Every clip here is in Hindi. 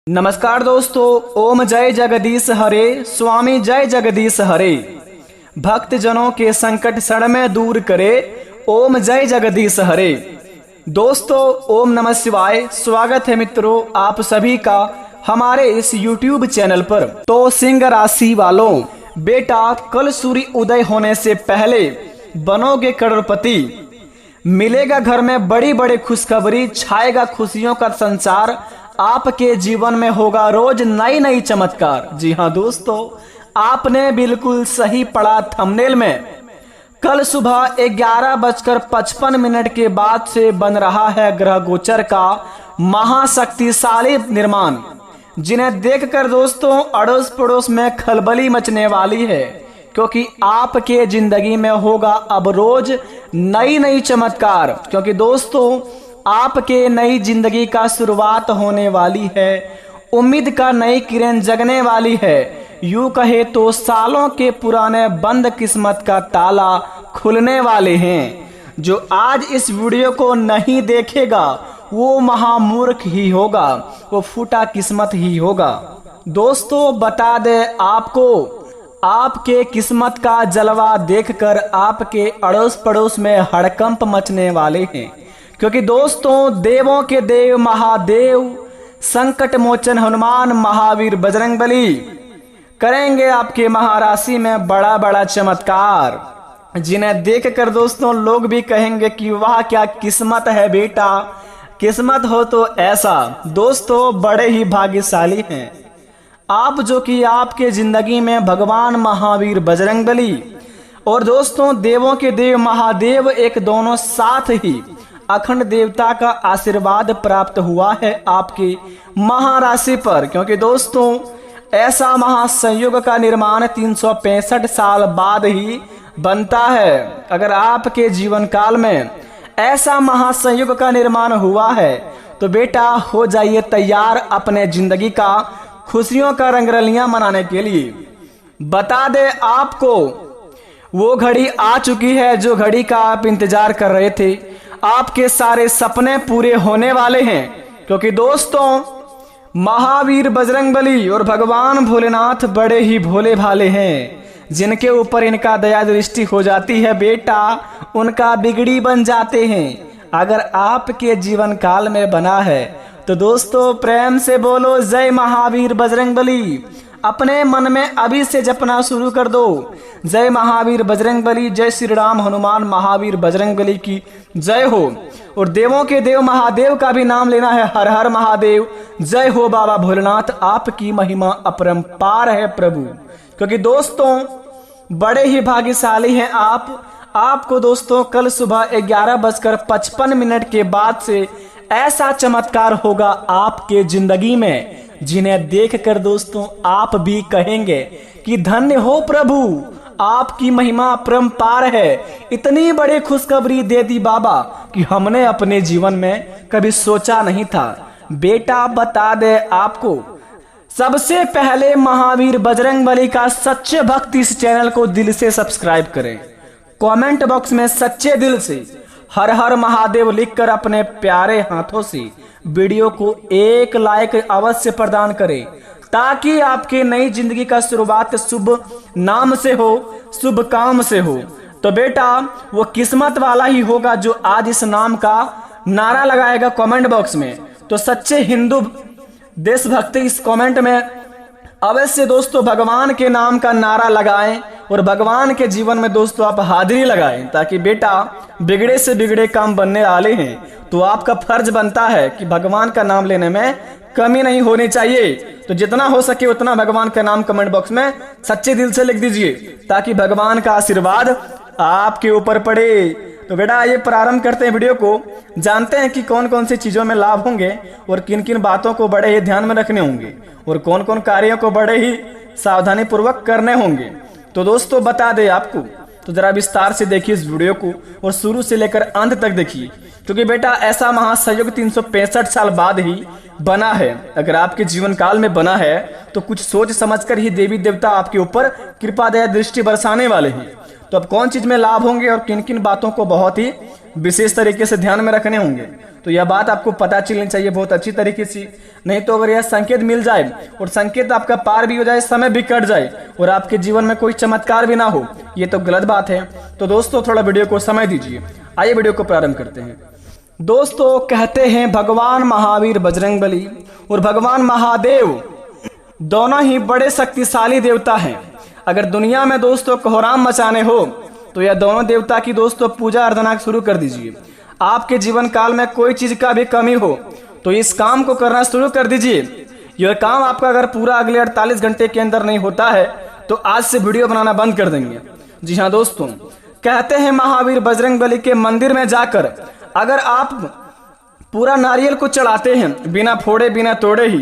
नमस्कार दोस्तों, ओम जय जगदीश हरे, स्वामी जय जगदीश हरे। भक्त जनों के संकट क्षण में दूर करे, ओम जय जगदीश हरे। दोस्तों, ओम नमः शिवाय। स्वागत है मित्रों आप सभी का हमारे इस YouTube चैनल पर। तो सिंह राशि वालों, बेटा कल सूर्य उदय होने से पहले बनोगे करोड़पति। मिलेगा घर में बड़ी बड़ी खुशखबरी, छाएगा खुशियों का संसार। आपके जीवन में होगा रोज नई नई चमत्कार। जी हाँ दोस्तों, आपने बिल्कुल सही पढ़ा थंबनेल में। कल सुबह 11:55 के बाद से बन रहा है ग्रह गोचर का महाशक्तिशाली निर्माण, जिन्हें देखकर दोस्तों अड़ोस पड़ोस में खलबली मचने वाली है, क्योंकि आपके जिंदगी में होगा अब रोज नई नई चमत्कार। क्योंकि दोस्तों आपके नई जिंदगी का शुरुआत होने वाली है, उम्मीद का नई किरण जगने वाली है। यूं कहे तो सालों के पुराने बंद किस्मत का ताला खुलने वाले हैं। जो आज इस वीडियो को नहीं देखेगा वो महामूर्ख ही होगा, वो फूटा किस्मत ही होगा। दोस्तों बता दे आपको, आपके किस्मत का जलवा देखकर आपके अड़ोस पड़ोस में हड़कंप मचने वाले हैं। क्योंकि दोस्तों देवों के देव महादेव संकट मोचन हनुमान महावीर बजरंगबली करेंगे आपके महाराशि में बड़ा बड़ा चमत्कार, जिन्हें देखकर दोस्तों लोग भी कहेंगे कि वाह क्या किस्मत है बेटा, किस्मत हो तो ऐसा। दोस्तों बड़े ही भाग्यशाली हैं आप, जो कि आपके जिंदगी में भगवान महावीर बजरंगबली और दोस्तों देवों के देव महादेव एक दोनों साथ ही अखंड देवता का आशीर्वाद प्राप्त हुआ है आपकी महाराशि पर। क्योंकि दोस्तों ऐसा महासंयोग का निर्माण 365 साल बाद ही बनता है। अगर आपके जीवन काल में ऐसा महासंयोग का निर्माण हुआ है तो बेटा हो जाइए तैयार अपने जिंदगी का खुशियों का रंगरलियां मनाने के लिए। बता दे आपको वो घड़ी आ चुकी है जो घड़ी का आप इंतजार कर रहे थे। आपके सारे सपने पूरे होने वाले हैं, क्योंकि दोस्तों महावीर बजरंगबली और भगवान भोलेनाथ बड़े ही भोले भाले हैं। जिनके ऊपर इनका दया दृष्टि हो जाती है बेटा, उनका बिगड़ी बन जाते हैं। अगर आपके जीवन काल में बना है तो दोस्तों प्रेम से बोलो जय महावीर बजरंगबली। अपने मन में अभी से जपना शुरू कर दो, जय महावीर बजरंगबली, जय श्री राम हनुमान महावीर बजरंगबली की जय हो। और देवों के देव महादेव का भी नाम लेना है, हर हर महादेव, जय हो बाबा भोलेनाथ, आपकी महिमा अपरंपार है प्रभु। क्योंकि दोस्तों बड़े ही भाग्यशाली हैं आप। आपको दोस्तों कल सुबह 11:55 के बाद से ऐसा चमत्कार होगा आपके जिंदगी में, जिन्हें देखकर दोस्तों आप भी कहेंगे कि धन्य हो प्रभु, आपकी महिमा अपरंपार है। इतनी बड़ी खुशखबरी दे दी बाबा कि हमने अपने जीवन में कभी सोचा नहीं था। बेटा बता दे आपको, सबसे पहले महावीर बजरंगबली का सच्चे भक्त इस चैनल को दिल से सब्सक्राइब करें। कमेंट बॉक्स में सच्चे दिल से हर हर महादेव लिखकर अपने प्यारे हाथों से वीडियो को एक लाइक अवश्य प्रदान करें, ताकि आपकी नई जिंदगी का शुरुआत शुभ नाम से हो, शुभ काम से हो। तो बेटा वो किस्मत वाला ही होगा जो आज इस नाम का नारा लगाएगा कमेंट बॉक्स में। तो सच्चे हिंदू देशभक्ति इस कमेंट में अवश्य दोस्तों भगवान के नाम का नारा लगाएं और भगवान के जीवन में दोस्तों आप हाजिरी लगाएं, ताकि बेटा बिगड़े से बिगड़े काम बनने वाले हैं। तो आपका फर्ज बनता है कि भगवान का नाम लेने में कमी नहीं होनी चाहिए। तो जितना हो सके उतना भगवान का नाम कमेंट बॉक्स में सच्चे दिल से लिख दीजिए, ताकि भगवान का आशीर्वाद आपके ऊपर पड़े। तो बेटा आइए प्रारंभ करते हैं वीडियो को। जानते हैं कि कौन कौन सी चीजों में लाभ होंगे और किन किन बातों को बड़े ही ध्यान में रखने होंगे और कौन कौन कार्यों को बड़े ही सावधानी पूर्वक करने होंगे। तो दोस्तों बता दे आपको, तो जरा विस्तार से देखिए इस वीडियो को और शुरू से लेकर अंत तक देखिए, क्योंकि बेटा ऐसा महासंयोग 365 साल बाद ही बना है। अगर आपके जीवन काल में बना है तो कुछ सोच समझकर ही देवी देवता आपके ऊपर कृपा दया दृष्टि बरसाने वाले हैं। तो अब कौन चीज में लाभ होंगे और किन किन बातों को बहुत ही विशेष तरीके से ध्यान में रखने होंगे। तो यह बात आपको पता चलनी चाहिए बहुत अच्छी तरीके से। नहीं तो अगर यह संकेत मिल जाए और संकेत आपका पार भी हो जाए, समय भी कट जाए और आपके जीवन में कोई चमत्कार भी ना हो, ये तो गलत बात है। तो दोस्तों थोड़ा वीडियो को समय दीजिए। आइए वीडियो को प्रारंभ करते हैं। दोस्तों कहते हैं भगवान महावीर बजरंगबली और भगवान महादेव दोनों ही बड़े शक्तिशाली देवता हैं। अगर दुनिया में दोस्तों कोहराम मचाने हो तो यह दोनों देवता की दोस्तों पूजा अर्चना शुरू कर दीजिए। आपके जीवन काल में कोई चीज का भी कमी हो तो इस काम को करना शुरू कर दीजिए। यह काम आपका अगर पूरा अगले 48 घंटे के अंदर नहीं होता है तो आज से वीडियो बनाना बंद कर देंगे। जी हाँ दोस्तों, कहते हैं महावीर बजरंगबली के मंदिर में जाकर अगर आप पूरा नारियल को चढ़ाते हैं बिना फोड़े बिना तोड़े ही,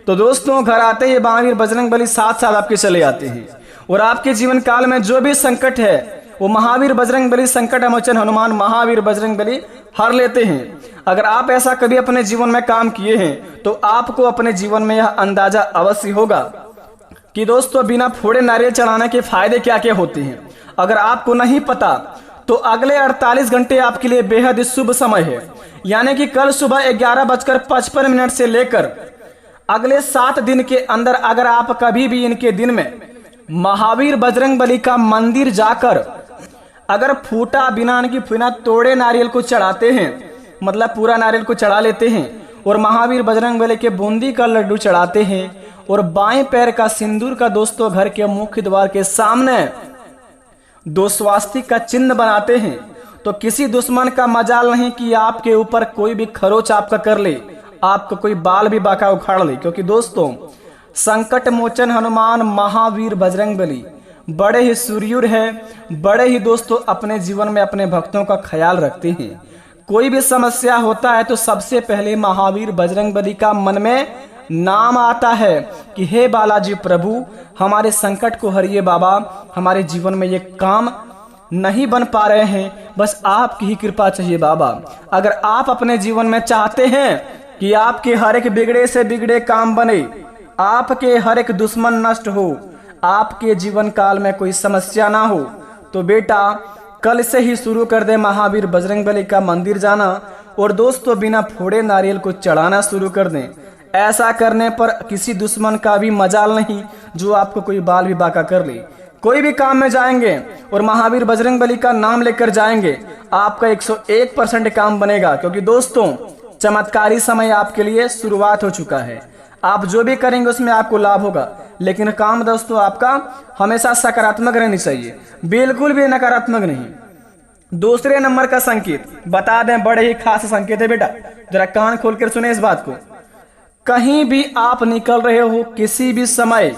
तो दोस्तों घर आते ही महावीर बजरंगबली साथ साथ आपके चले आते हैं और आपके जीवन काल में जो भी संकट है वो महावीर बजरंगबली संकट मोचन हनुमान महावीर बजरंगबली हर लेते हैं। अगर आप ऐसा कभी अपने जीवन में काम किए हैं तो आपको अपने जीवन में यह अंदाजा अवश्य होगा कि दोस्तों बिना फोड़े नारियल चढ़ाने के फायदे क्या क्या होते हैं। अगर आपको नहीं पता तो अगले 48 घंटे आपके लिए बेहद शुभ समय है। यानी कि कल सुबह 11:55 से लेकर अगले 7 दिन के अंदर अगर आप कभी भी इनके दिन में महावीर बजरंगबली का मंदिर जाकर अगर फूटा बिना तोड़े नारियल को चढ़ाते हैं, मतलब पूरा नारियल को चढ़ा लेते हैं और महावीर बजरंगबली के बूंदी का लड्डू चढ़ाते हैं और बाएं पैर का सिंदूर का दोस्तों घर के मुख्य द्वार के सामने 2 स्वास्तिक का चिन्ह बनाते हैं, तो किसी दुश्मन का मजाल नहीं कि आपके ऊपर कोई भी खरोच आपका कर ले, आपका कोई बाल भी बाका उखाड़ ले। क्योंकि दोस्तों संकट मोचन हनुमान महावीर बजरंगबली बड़े ही सूर्युर है, बड़े ही दोस्तों अपने जीवन में अपने भक्तों का ख्याल रखते हैं। कोई भी समस्या होता है तो सबसे पहले महावीर बजरंगबली का मन में नाम आता है कि हे बालाजी प्रभु हमारे संकट को हरिए बाबा, हमारे जीवन में ये काम नहीं बन पा रहे हैं, बस आपकी ही कृपा चाहिए बाबा। अगर आप अपने जीवन में चाहते हैं कि आपके हर एक बिगड़े से बिगड़े काम बने, आपके हर एक दुश्मन नष्ट हो, आपके जीवन काल में कोई समस्या ना हो, तो बेटा कल से ही शुरू कर दे महावीर बजरंगबली का मंदिर जाना और दोस्तों बिना फोड़े नारियल को चढ़ाना शुरू कर दें। ऐसा करने पर किसी दुश्मन का भी मजाल नहीं जो आपको कोई बाल भी बाका कर ले। कोई भी काम में जाएंगे और महावीर बजरंगबली का नाम लेकर जाएंगे, आपका 101% काम बनेगा। क्योंकि दोस्तों चमत्कारी समय आपके लिए शुरुआत हो चुका है। आप जो भी करेंगे उसमें आपको लाभ होगा, लेकिन काम दोस्तों आपका हमेशा सकारात्मक रहनी चाहिए, बिल्कुल भी नकारात्मक नहीं। दूसरे नंबर का संकेत बता दें, बड़े ही खास संकेत है बेटा, जरा कान खोलकर सुने इस बात को। कहीं भी आप निकल रहे हो, किसी भी समय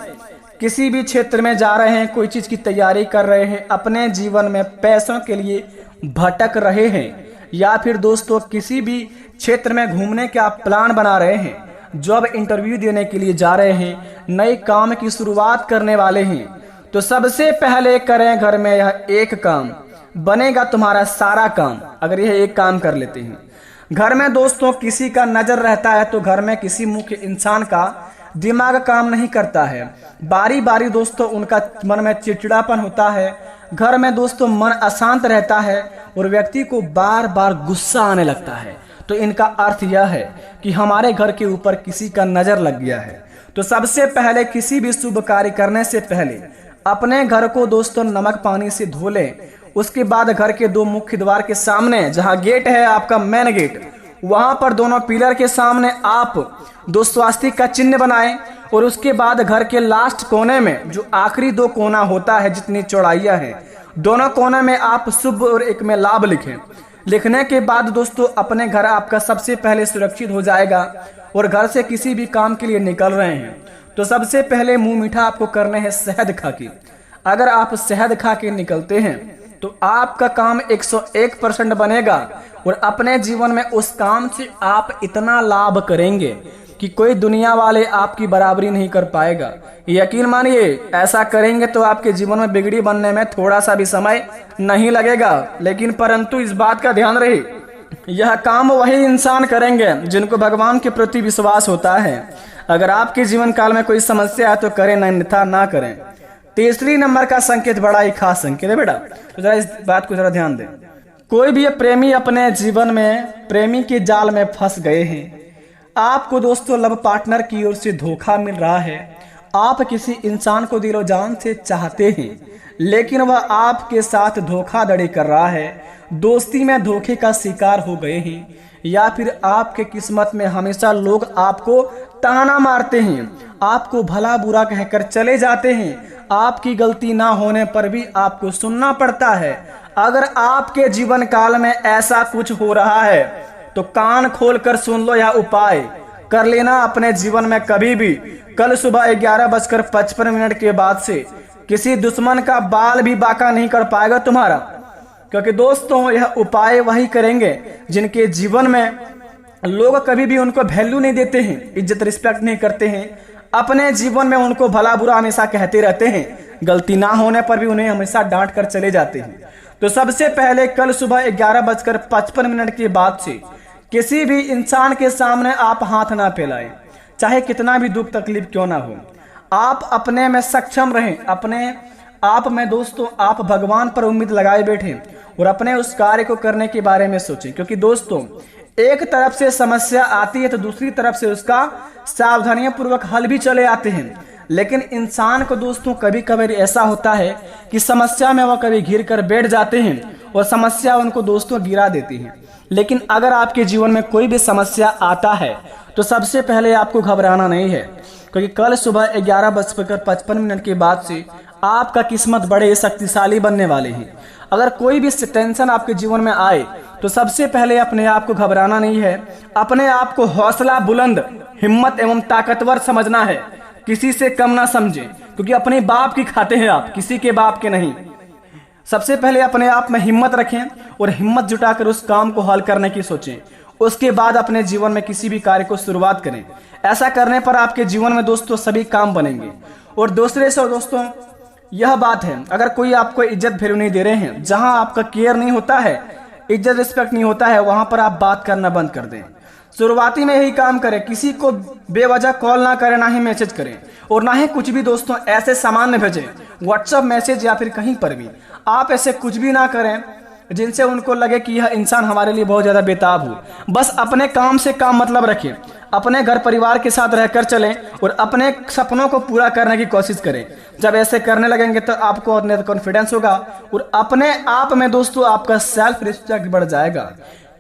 किसी भी क्षेत्र में जा रहे हैं, कोई चीज की तैयारी कर रहे हैं, अपने जीवन में पैसों के लिए भटक रहे हैं, या फिर दोस्तों किसी भी क्षेत्र में घूमने का प्लान बना रहे हैं, जॉब इंटरव्यू देने के लिए जा रहे हैं, नए काम की शुरुआत करने वाले हैं, तो सबसे पहले करें घर में यह एक काम, बनेगा तुम्हारा सारा काम। अगर यह एक काम कर लेते हैं, घर में दोस्तों किसी का नजर रहता है तो घर में किसी मुख्य इंसान का दिमाग काम नहीं करता है, बारी बारी दोस्तों उनका मन में चिड़चिड़ापन होता है, घर में दोस्तों मन अशांत रहता है और व्यक्ति को बार बार गुस्सा आने लगता है। तो इनका अर्थ यह है कि हमारे घर के ऊपर किसी का नजर लग गया है। तो सबसे पहले किसी भी शुभ कार्य करने से पहले अपने घर को दोस्तों नमक पानी से धो लें। उसके बाद घर के 2 मुख्य द्वार के सामने जहां गेट है आपका मेन गेट, वहां पर दोनों पिलर के सामने आप 2 स्वास्तिक का चिन्ह बनाएं और उसके बाद घर के लास्ट कोने में जो आखिरी 2 कोना होता है, जितनी चौड़ाइयां हैं, दोनों कोने में आप शुभ और एक में लाभ लिखें। लिखने के बाद दोस्तों अपने घर आपका सबसे पहले सुरक्षित हो जाएगा। और घर से किसी भी काम के लिए निकल रहे हैं तो सबसे पहले मुंह मीठा आपको करना है शहद खा के। अगर आप शहद खा के निकलते हैं तो आपका काम 101% बनेगा और अपने जीवन में उस काम से आप इतना लाभ करेंगे कि कोई दुनिया वाले आपकी बराबरी नहीं कर पाएगा। यकीन मानिए, ऐसा करेंगे तो आपके जीवन में बिगड़ी बनने में थोड़ा सा भी समय नहीं लगेगा। लेकिन परंतु इस बात का ध्यान रहे, यह काम वही इंसान करेंगे जिनको भगवान के प्रति विश्वास होता है। अगर आपके जीवन काल में कोई समस्या है तो करें, अन्यथा ना करें। तीसरी नंबर का संकेत बड़ा ही खास संकेत है बेटा, तो जरा इस बात को जरा ध्यान दें। कोई भी प्रेमी अपने जीवन में प्रेमी के जाल में फंस गए हैं। आपको दोस्तों लव पार्टनर की ओर से धोखा मिल रहा है। आप किसी इंसान को दिलो जान से चाहते हैं, लेकिन वह आपके साथ धोखाधड़ी कर रहा है। दोस्ती में धोखे का शिकार हो गए हैं, या फिर आपके किस्मत में हमेशा लोग आपको ताना मारते हैं, आपको भला बुरा कहकर चले जाते हैं। आपकी गलती ना होने पर भी आपको सुनना पड़ता है। अगर आपके जीवन काल में ऐसा कुछ हो रहा है तो कान खोलकर सुन लो, यह उपाय कर लेना अपने जीवन में कभी भी। कल सुबह 11:55 के बाद से किसी दुश्मन का बाल भी बांका नहीं कर पाएगा तुम्हारा, क्योंकि दोस्तों यह उपाय वही करेंगे जिनके जीवन में लोग कभी भी उनको वैल्यू नहीं देते हैं, इज्जत रिस्पेक्ट नहीं करते हैं। अपने जीवन में उनको भला बुरा हमेशा कहते रहते हैं, गलती ना होने पर भी उन्हें हमेशा डांट कर चले जाते हैं। तो सबसे पहले कल सुबह 11:55 के बाद से किसी भी इंसान के सामने आप हाथ ना फैलाएं, चाहे कितना भी दुख तकलीफ क्यों ना हो। आप अपने में सक्षम रहें, अपने आप में दोस्तों आप भगवान पर उम्मीद लगाए बैठे और अपने उस कार्य को करने के बारे में सोचें, क्योंकि दोस्तों एक तरफ से समस्या आती है तो दूसरी तरफ से उसका सावधानियां पूर्वक हल भी चले आते हैं। लेकिन इंसान को दोस्तों कभी कभी ऐसा होता है कि समस्या में वह कभी घिर कर बैठ जाते हैं और समस्या उनको दोस्तों गिरा देती है। लेकिन अगर आपके जीवन में कोई भी समस्या आता है तो सबसे पहले आपको घबराना नहीं है, क्योंकि कल सुबह 11:55 के बाद से आपका किस्मत बड़े शक्तिशाली बनने वाले हैं। अगर कोई भी टेंशन आपके जीवन में आए तो सबसे पहले अपने आप को घबराना नहीं है, अपने आप को हौसला बुलंद, हिम्मत एवं ताकतवर समझना है। किसी से कम ना समझे, क्योंकि अपने बाप की खाते हैं आप, किसी के बाप के नहीं। सबसे पहले अपने आप में हिम्मत रखें और हिम्मत जुटाकर उस काम को हल करने की सोचें। उसके बाद अपने जीवन में किसी भी कार्य को शुरुआत करें। ऐसा करने पर आपके जीवन में दोस्तों सभी काम बनेंगे। और दूसरे से दोस्तों यह बात है, अगर कोई आपको इज्जत वैल्यू नहीं दे रहे हैं, जहां आपका केयर नहीं होता है, इज्जत रिस्पेक्ट नहीं होता है, वहां पर आप बात करना बंद कर दें। शुरुआती में यही काम करें, किसी को बेवजह कॉल ना करें, ना ही मैसेज करें और ना ही कुछ भी दोस्तों ऐसे सामान्य भेजें, व्हाट्सएप मैसेज या फिर कहीं पर भी आप ऐसे कुछ भी ना करें जिनसे उनको लगे कि यह इंसान हमारे लिए बहुत ज़्यादा बेताब हो। बस अपने काम से काम मतलब रखें, अपने घर परिवार के साथ रहकर चलें और अपने सपनों को पूरा करने की कोशिश करें। जब ऐसे करने लगेंगे तो आपको अपने कॉन्फिडेंस होगा और अपने आप में दोस्तों आपका सेल्फ रिस्पेक्ट बढ़ जाएगा,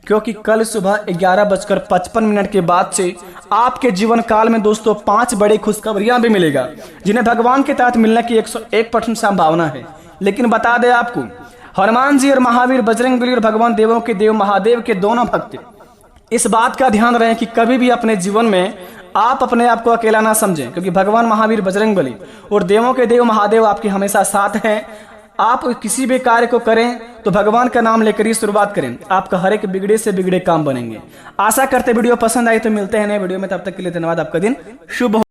क्योंकि कल सुबह 11:55 के बाद से आपके जीवन काल में दोस्तों 5 बड़ी खुशखबरियां भी मिलेगा, जिन्हें भगवान के तहत मिलने की 101% संभावना है। लेकिन बता दें आपको, हनुमान जी और महावीर बजरंगबली और भगवान देवों के देव महादेव के दोनों भक्त, इस बात का ध्यान रहे कि कभी भी अपने जीवन में आप अपने आप को अकेला ना समझें, क्योंकि भगवान महावीर बजरंगबली और देवों के देव महादेव आपके हमेशा साथ हैं। आप किसी भी कार्य को करें तो भगवान का नाम लेकर ही शुरुआत करें, आपका हर एक बिगड़े से बिगड़े काम बनेंगे। आशा करते वीडियो पसंद आई तो मिलते हैं नए वीडियो में, तब तक के लिए धन्यवाद। आपका दिन शुभ हो।